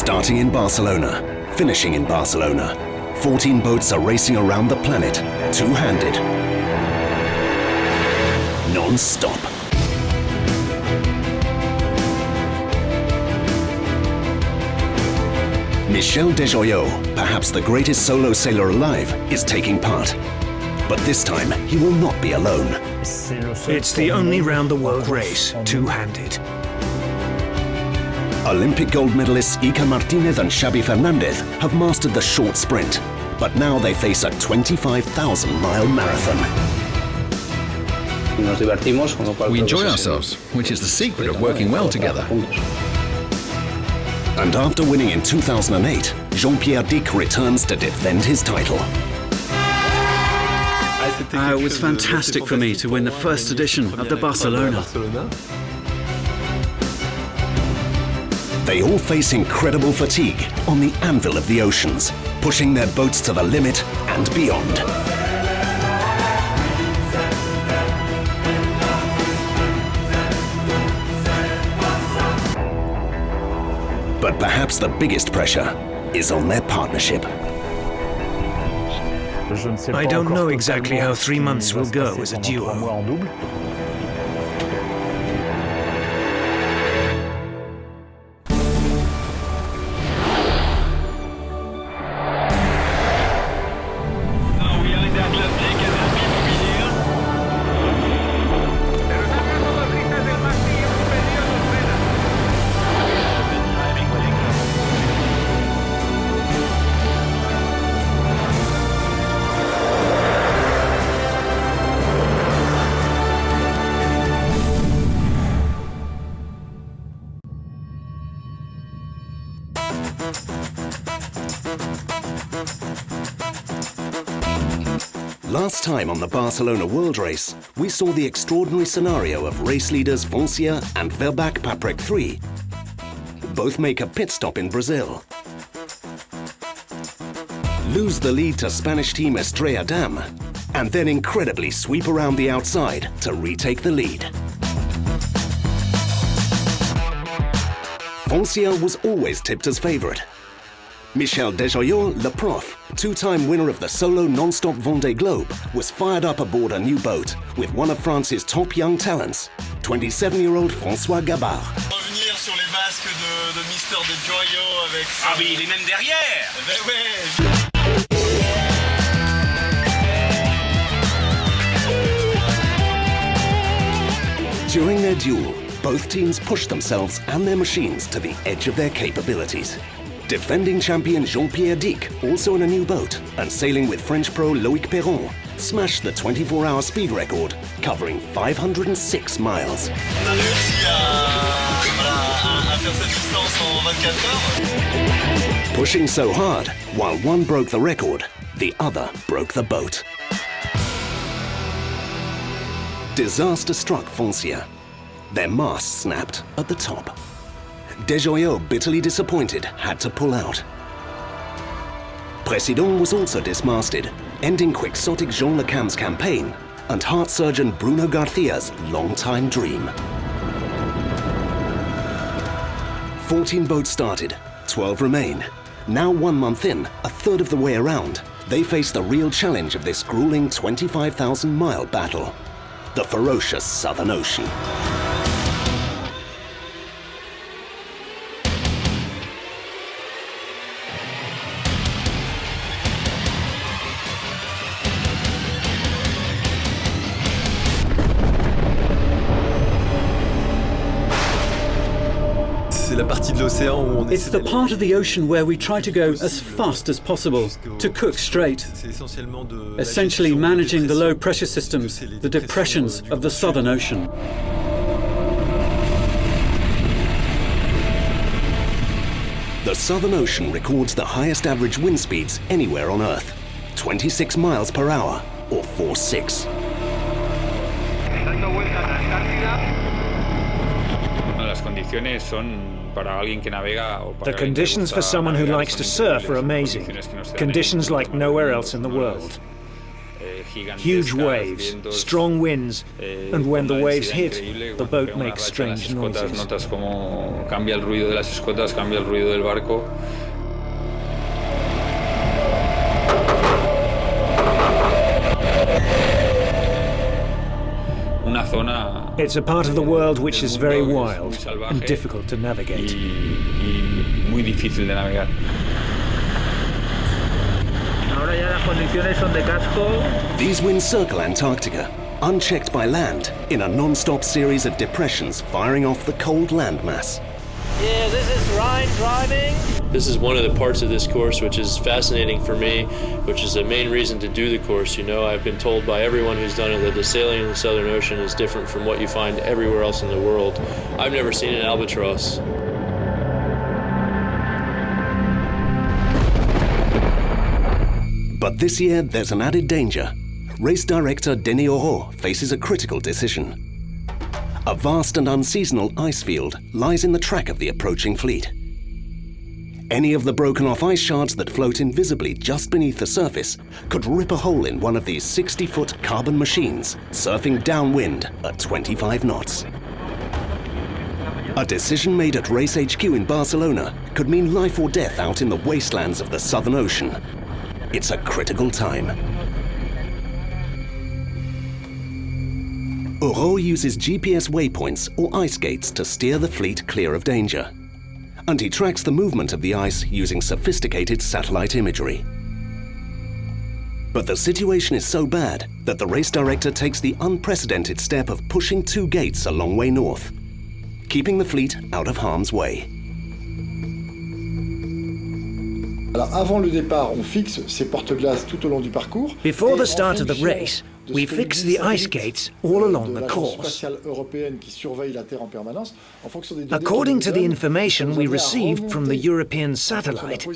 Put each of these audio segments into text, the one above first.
Starting in Barcelona, finishing in Barcelona, 14 boats are racing around the planet, two-handed, non-stop. Michel Desjoyeaux, perhaps the greatest solo sailor alive, is taking part. But this time, he will not be alone. It's the only round-the-world race, two-handed. Olympic gold medalists Iker Martinez and Xavi Fernandez have mastered the short sprint, but now they face a 25,000-mile marathon. We enjoy ourselves, which is the secret of working well together. And after winning in 2008, Jean-Pierre Dick returns to defend his title. It was fantastic for me to win the first edition of the Barcelona. They all face incredible fatigue on the anvil of the oceans, pushing their boats to the limit and beyond. But perhaps the biggest pressure is on their partnership. I don't know exactly how 3 months will go as a duo. Last time on the Barcelona World Race, we saw the extraordinary scenario of race leaders Foncia and Verbac Paprec 3. Both make a pit stop in Brazil. Lose the lead to Spanish team Estrella Damm, and then incredibly sweep around the outside to retake the lead. Foncia was always tipped as favourite. Michel Desjoyeaux, Le Prof, two-time winner of the solo non-stop Vendée Globe, was fired up aboard a new boat with one of France's top young talents, 27-year-old François Gabard. Revenir sur les vasques de Mister Desjoyeaux avec... Ah oui, il est même derrière. During their duel, both teams pushed themselves and their machines to the edge of their capabilities. Defending champion Jean-Pierre Dick, also in a new boat, and sailing with French pro Loïc Perron, smashed the 24-hour speed record, covering 506 miles. On a réussi à faire cette distance en 24 heures. Pushing so hard, while one broke the record, the other broke the boat. Disaster struck Foncia. Their mast snapped at the top. Desjoyeaux, bitterly disappointed, had to pull out. Président was also dismasted, ending quixotic Jean Le Cam's campaign and heart surgeon Bruno Garcia's long-time dream. 14 boats started, 12 remain. Now 1 month in, a third of the way around, they face the real challenge of this grueling 25,000-mile battle, the ferocious Southern Ocean. It's the part of the ocean where we try to go as fast as possible, to cook straight, essentially managing the low pressure systems, the depressions of the Southern Ocean. The Southern Ocean records the highest average wind speeds anywhere on Earth, 26 miles per hour, or force 6. The conditions for someone who likes to surf are amazing. Conditions like nowhere else in the world. Huge waves, strong winds, and when the waves hit, the boat makes strange noises. Notas como cambia el ruido de las escotas, cambia el ruido del barco. It's a part of the world which is very wild and difficult to navigate. Muy difícil de navegar. These winds circle Antarctica, unchecked by land, in a non-stop series of depressions firing off the cold landmass. Yeah, this is Ryan driving. This is one of the parts of this course which is fascinating for me, which is the main reason to do the course. You know, I've been told by everyone who's done it that the sailing in the Southern Ocean is different from what you find everywhere else in the world. I've never seen an albatross. But this year, there's an added danger. Race director Denis Auro faces a critical decision. A vast and unseasonal ice field lies in the track of the approaching fleet. Any of the broken-off ice shards that float invisibly just beneath the surface could rip a hole in one of these 60-foot carbon machines, surfing downwind at 25 knots. A decision made at Race HQ in Barcelona could mean life or death out in the wastelands of the Southern Ocean. It's a critical time. Auro uses GPS waypoints or ice gates to steer the fleet clear of danger. And he tracks the movement of the ice using sophisticated satellite imagery. But the situation is so bad that the race director takes the unprecedented step of pushing 2 gates a long way north, keeping the fleet out of harm's way. Avant le départ, on fixe ces porte-glaces tout au long du parcours. Before the start of the race, we fix the ice gates all along the course. According to the information we received from the European satellite,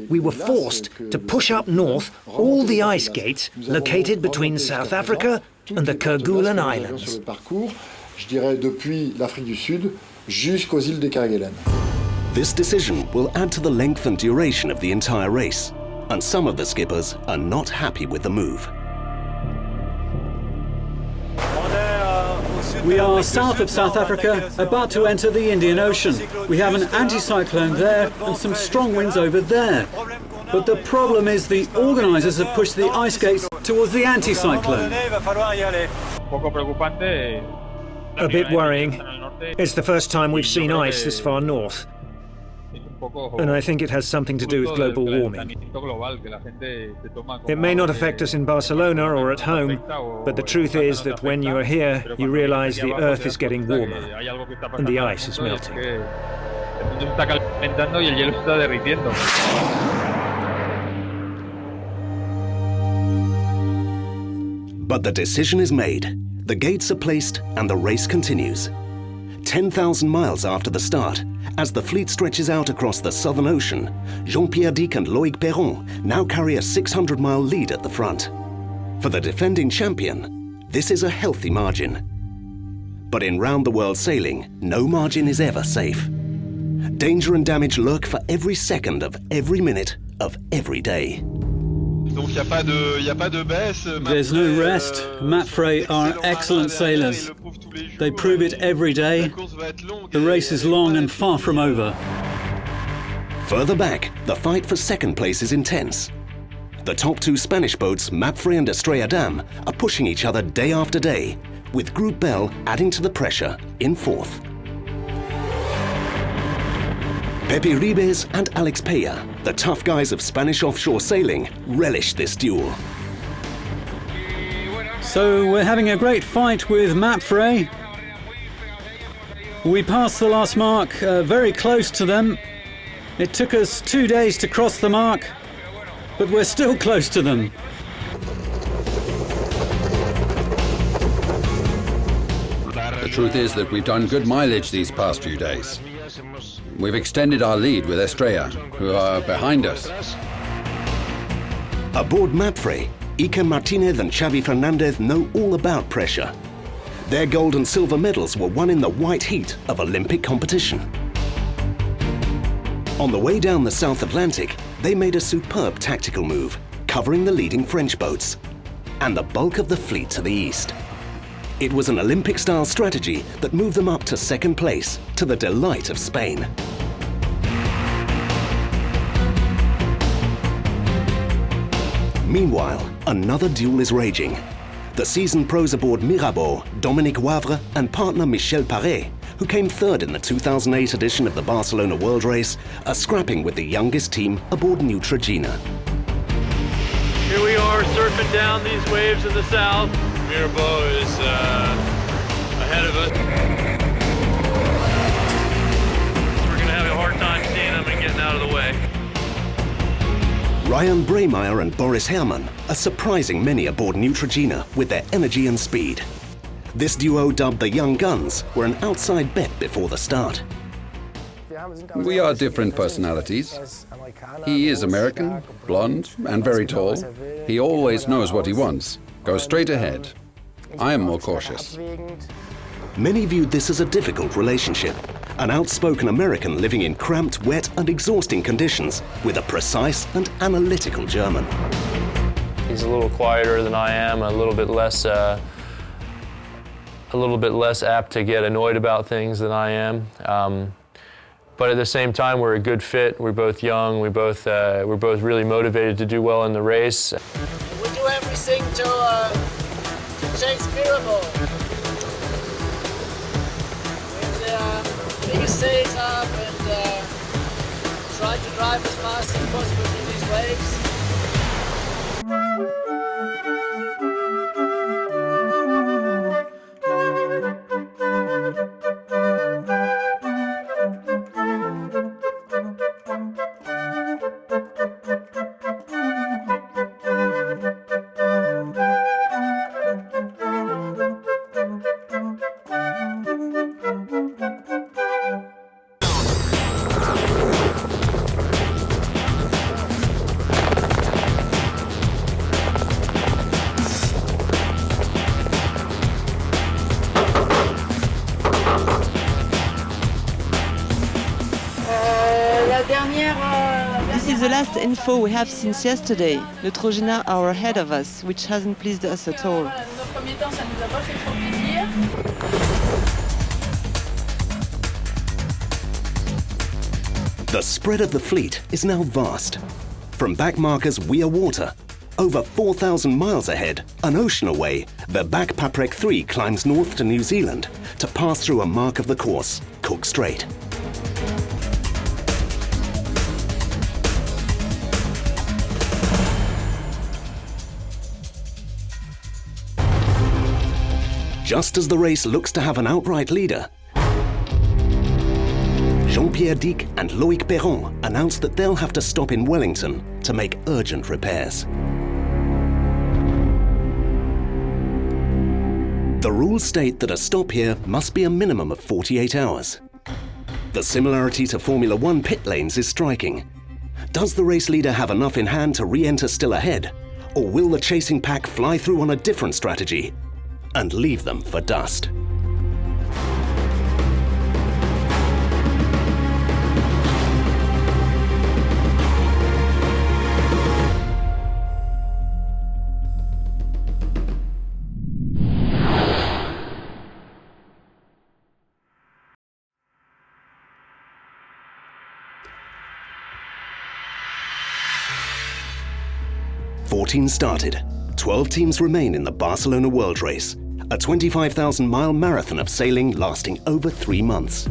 we were forced to push up north all the ice gates located between South Africa and the Kerguelen Islands. Je dirais depuis l'Afrique du Sud jusqu'aux îles des Kerguelen. This decision will add to the length and duration of the entire race, and some of the skippers are not happy with the move. We are south of South Africa, about to enter the Indian Ocean. We have an anticyclone there and some strong winds over there. But the problem is the organisers have pushed the ice gates towards the anticyclone. A bit worrying. It's the first time we've seen ice this far north. And I think it has something to do with global warming. It may not affect us in Barcelona or at home, but the truth is that when you are here, you realize the Earth is getting warmer and the ice is melting. But the decision is made, the gates are placed, and the race continues. 10,000 miles after the start, as the fleet stretches out across the Southern Ocean, Jean-Pierre Dick and Loïc Perron now carry a 600-mile lead at the front. For the defending champion, this is a healthy margin. But in round-the-world sailing, no margin is ever safe. Danger and damage lurk for every second of every minute of every day. There's no rest. Mapfre are excellent sailors. They prove it every day. The race is long and far from over. Further back, the fight for second place is intense. The top 2 Spanish boats, Mapfre and Estrella Damm, are pushing each other day after day, with Group Bell adding to the pressure in 4th. Pepe Ribes and Alex Peya, the tough guys of Spanish offshore sailing, relish this duel. So we're having a great fight with Mapfre. We passed the last mark, very close to them. It took us 2 days to cross the mark, but we're still close to them. The truth is that we've done good mileage these past few days. We've extended our lead with Estrella, who are behind us. Aboard Mapfre, Iker Martinez and Xavi Fernandez know all about pressure. Their gold and silver medals were won in the white heat of Olympic competition. On the way down the South Atlantic, they made a superb tactical move, covering the leading French boats. and the bulk of the fleet to the east. It was an Olympic-style strategy that moved them up to second place, to the delight of Spain. Meanwhile, another duel is raging. The seasoned pros aboard Mirabeau, Dominique Wavre and partner Michel Paré, who came third in the 2008 edition of the Barcelona World Race, are scrapping with the youngest team aboard Neutrogena. Here we are surfing down these waves in the south. Mirabeau is ahead of us. We're going to have a hard time seeing them and getting out of the way. Ryan Braymeyer and Boris Herrmann are surprising many aboard Neutrogena with their energy and speed. This duo, dubbed the Young Guns, were an outside bet before the start. We are different personalities. He is American, blonde, and very tall. He always knows what he wants. Goes straight ahead. I am more cautious. Many viewed this as a difficult relationship. An outspoken American living in cramped, wet, and exhausting conditions with a precise and analytical German. He's a little quieter than I am, a little bit less apt to get annoyed about things than I am. But at the same time, we're a good fit. We're both young. We're both really motivated to do well in the race. We do everything to chase Mirabeau. With the biggest sails up and try to drive as fast as possible through these waves. This is the last info we have since yesterday. Neutrogena are ahead of us, which hasn't pleased us at all. The spread of the fleet is now vast. From backmarkers Weir Water, over 4,000 miles ahead, an ocean away, the Back Paprec 3 climbs north to New Zealand to pass through a mark of the course, Cook Strait. Just as the race looks to have an outright leader, Jean-Pierre Dick and Loïc Perron announced that they'll have to stop in Wellington to make urgent repairs. The rules state that a stop here must be a minimum of 48 hours. The similarity to Formula One pit lanes is striking. Does the race leader have enough in hand to re-enter still ahead? Or will the chasing pack fly through on a different strategy and leave them for dust? Fourteen started. 12 teams remain in the Barcelona World Race, a 25,000-mile marathon of sailing lasting over 3 months.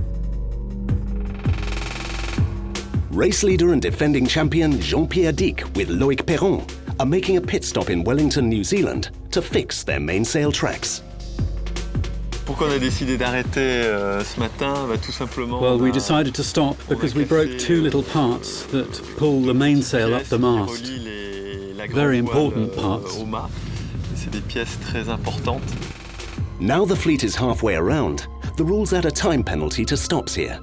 Race leader and defending champion Jean-Pierre Dick with Loïc Perron are making a pit stop in Wellington, New Zealand to fix their mainsail tracks. Pourquoi on a décidé d'arrêter ce matin? Tout simplement. Well, we decided to stop because we broke 2 little parts that pull the mainsail up the mast. Very important parts. C'est des pièces très importantes. Now the fleet is halfway around, the rules add a time penalty to stops here.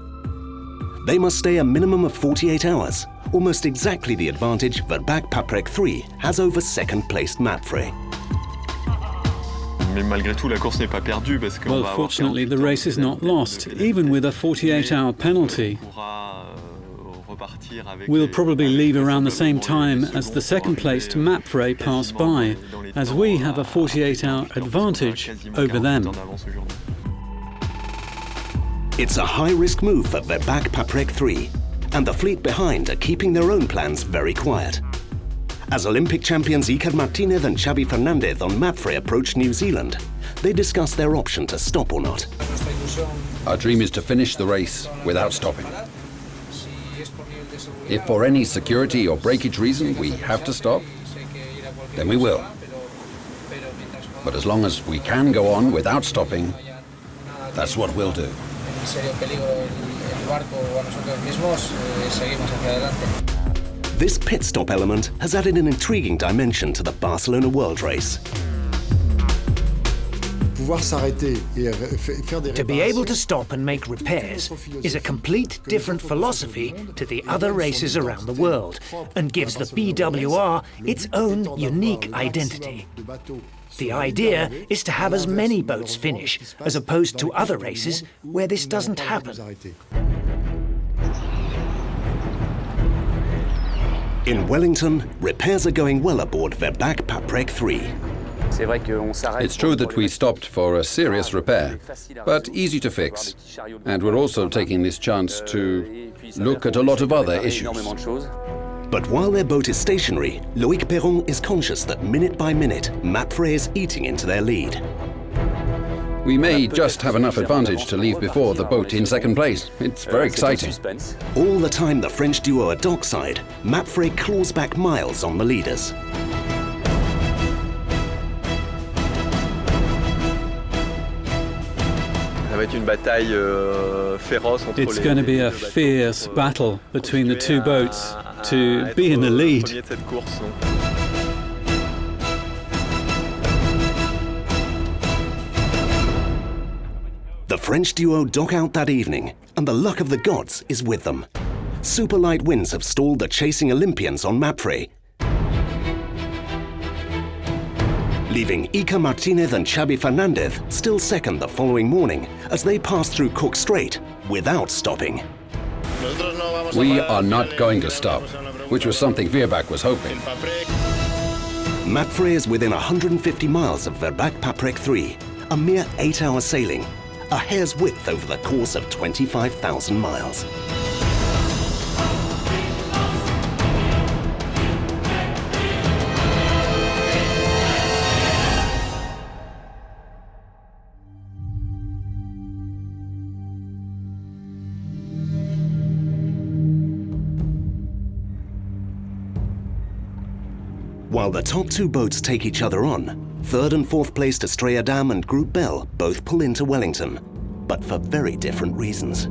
They must stay a minimum of 48 hours, almost exactly the advantage that Back Paprec 3 has over second-placed Mapfre. Mais malgré tout, la course n'est pas perdue parce que. Well, fortunately, the race is not lost, even with a 48-hour penalty. We'll probably leave around the same time as the second-placed Mapfre pass by, as we have a 48-hour advantage over them. It's a high-risk move for Verbac Paprec 3, and the fleet behind are keeping their own plans very quiet. As Olympic champions Iker Martinez and Xavi Fernandez on Mapfre approach New Zealand, they discuss their option to stop or not. Our dream is to finish the race without stopping. If for any security or breakage reason we have to stop, then we will. But as long as we can go on without stopping, that's what we'll do. This pit stop element has added an intriguing dimension to the Barcelona World Race. To be able to stop and make repairs is a complete different philosophy to the other races around the world and gives the BWR its own unique identity. The idea is to have as many boats finish as opposed to other races where this doesn't happen. In Wellington, repairs are going well aboard Verbac Paprec 3. It's true that we stopped for a serious repair, but easy to fix. And we're also taking this chance to look at a lot of other issues. But while their boat is stationary, Loic Perron is conscious that minute by minute, Mapfre is eating into their lead. We may just have enough advantage to leave before the boat in second place. It's very exciting. All the time the French duo are dockside, Mapfre claws back miles on the leaders. It's going to be a fierce battle between the two boats to be in the lead. The French duo dock out that evening, and the luck of the gods is with them. Super light winds have stalled the chasing Olympians on Mapfre, leaving Iker Martinez and Xavi Fernandez still second the following morning as they pass through Cook Strait without stopping. We are not going to stop, which was something Verbac was hoping. Mapfre is within 150 miles of Verbac Paprec 3, a mere 8-hour sailing, a hair's width over the course of 25,000 miles. While the top two boats take each other on, third and fourth placed Estrella Damm and Groupe Belle both pull into Wellington, but for very different reasons.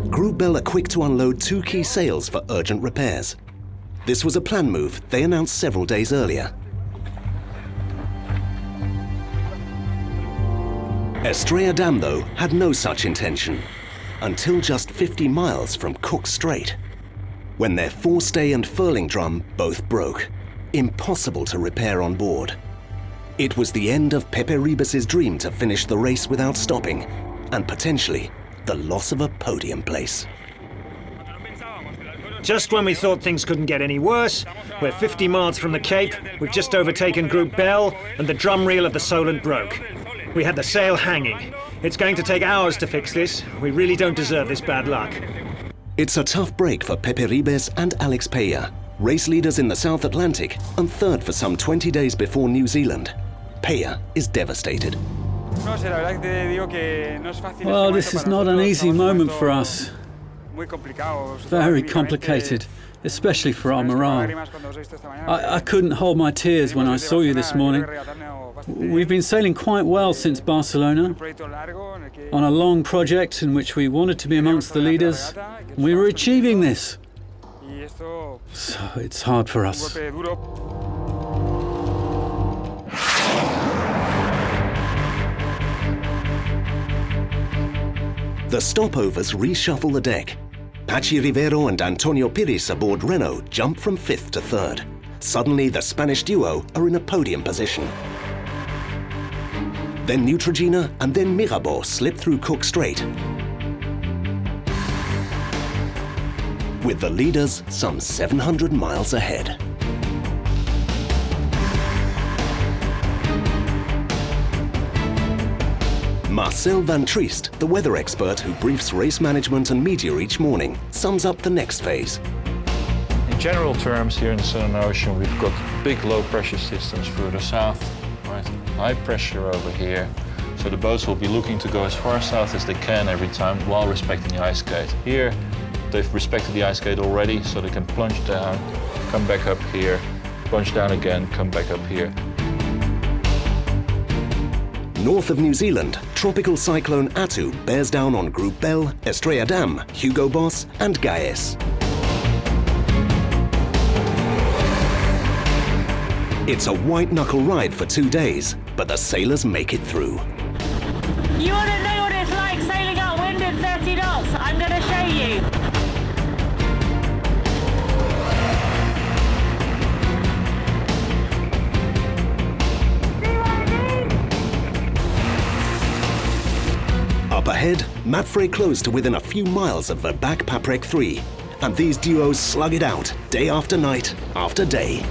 Groupe Belle are quick to unload 2 key sails for urgent repairs. This was a planned move they announced several days earlier. Estrella Damm, though, had no such intention, until just 50 miles from Cook Strait, when their forestay and furling drum both broke, impossible to repair on board. It was the end of Pepe Ribas's dream to finish the race without stopping, and potentially the loss of a podium place. Just when we thought things couldn't get any worse, we're 50 miles from the Cape, we've just overtaken Groupe Belle, and the drum reel of the Solent broke. We had the sail hanging. It's going to take hours to fix this. We really don't deserve this bad luck. It's a tough break for Pepe Ribas and Alex Peya, race leaders in the South Atlantic and third for some 20 days before New Zealand. Peya is devastated. Well, this is not an easy moment for us. Very complicated, especially for our morale. I couldn't hold my tears when I saw you this morning. We've been sailing quite well since Barcelona, on a long project in which we wanted to be amongst the leaders. We were achieving this. So it's hard for us. The stopovers reshuffle the deck. Pachi Rivero and Antonio Pires aboard Renault jump from 5th to 3rd. Suddenly, the Spanish duo are in a podium position. Then Neutrogena and then Mirabeau slip through Cook Strait, with the leaders some 700 miles ahead. Marcel Van Triest, the weather expert who briefs race management and media each morning, sums up the next phase. In general terms, here in the Southern Ocean, we've got big low-pressure systems further south, right? High pressure over here. So the boats will be looking to go as far south as they can every time while respecting the ice gate. Here, they've respected the ice gate already, so they can plunge down, come back up here, plunge down again, come back up here. North of New Zealand, tropical cyclone Atu bears down on Groupe Belle, Estrella Damm, Hugo Boss and Gaes. It's a white-knuckle ride for 2 days, but the sailors make it through. You want to know what it's like sailing upwind at 30 knots? I'm going to show you. Up ahead, Mapfre close to within a few miles of Verbac-Paprec 3, and these duos slug it out day after night after day.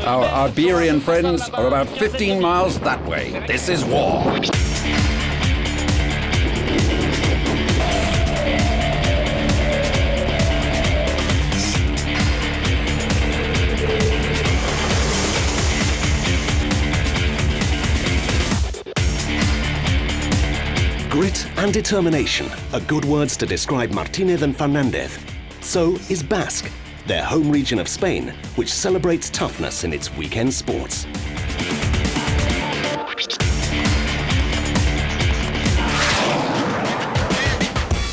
Our Iberian friends are about 15 miles that way. This is war. Grit and determination are good words to describe Martinez and Fernandez. So is Basque, their home region of Spain, which celebrates toughness in its weekend sports.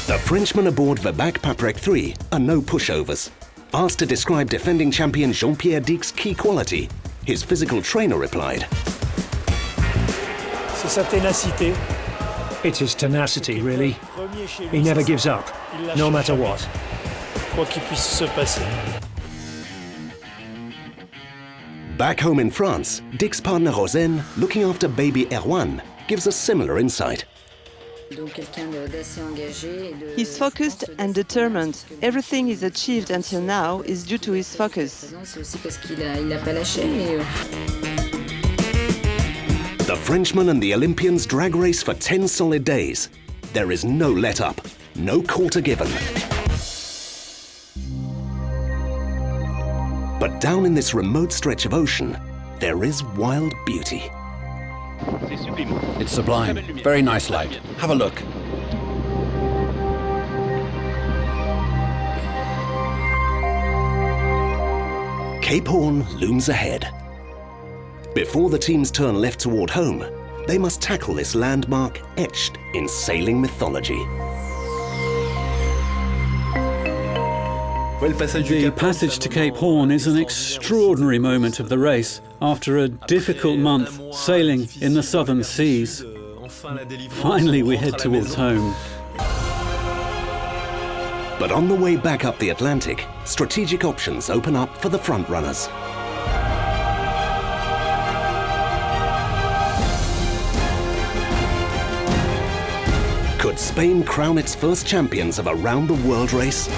The Frenchmen aboard Verbac-Paprec 3 are no pushovers. Asked to describe defending champion Jean-Pierre Dic's key quality, his physical trainer replied, C'est sa ténacité. It's his tenacity, really. He never gives up, no matter what. Quoi qu'il puisse se passer. Back home in France, Dic's partner Rosen, looking after baby Erwan, gives a similar insight. He's focused and determined. Everything he's achieved until now is due to his focus. The Frenchman and the Olympians drag race for 10 solid days. There is no let-up, no quarter given. But down in this remote stretch of ocean, there is wild beauty. It's sublime. Very nice light. Have a look. Cape Horn looms ahead. Before the teams turn left toward home, they must tackle this landmark etched in sailing mythology. The passage to Cape Horn is an extraordinary moment of the race after a difficult month sailing in the southern seas. Finally, we head towards home. But on the way back up the Atlantic, strategic options open up for the frontrunners. Could Spain crown its first champions of a round-the-world race?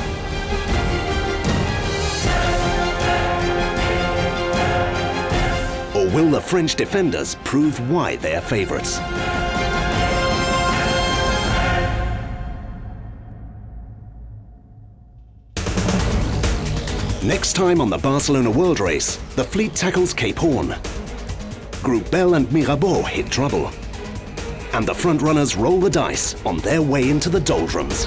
Or will the French defenders prove why they are favourites? Next time on the Barcelona World Race, the fleet tackles Cape Horn. Groupe Belle and Mirabeau hit trouble. And the frontrunners roll the dice on their way into the doldrums.